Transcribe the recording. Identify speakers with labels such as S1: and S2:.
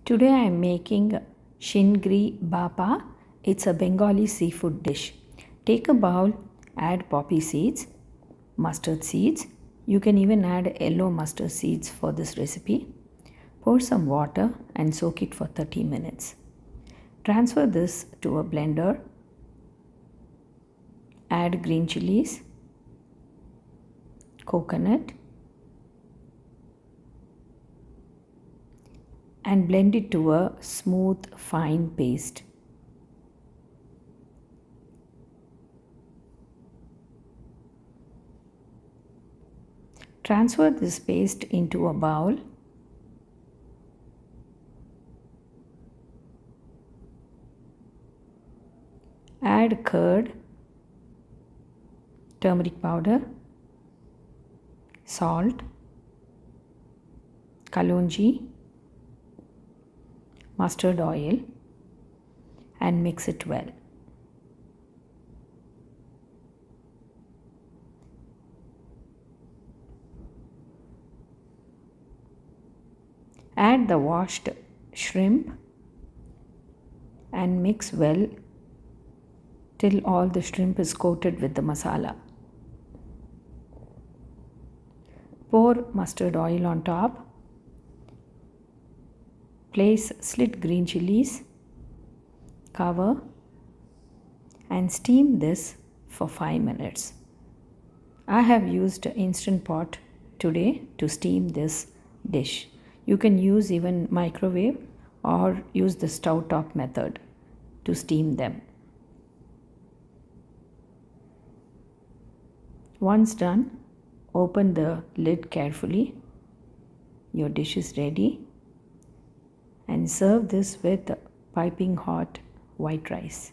S1: Today I am making Chingri Bhapa. It's a Bengali seafood dish. Take a bowl, add poppy seeds, mustard seeds. You can even add yellow mustard seeds for this recipe. Pour some water and soak it for 30 minutes. Transfer this to a blender. Add green chillies, coconut, and blend it to a smooth, fine paste. Transfer this paste into a bowl. Add curd, turmeric powder, salt, kalonji, mustard oil, and mix it well. Add the washed shrimp and mix well till all the shrimp is coated with the masala. Pour mustard oil on top. Place slit green chillies, cover, and steam this for 5 minutes. I have used Instant Pot today to steam this dish. You can use even microwave or use the stove top method to steam them. Once done, open the lid carefully. Your dish is ready. And serve this with piping hot white rice.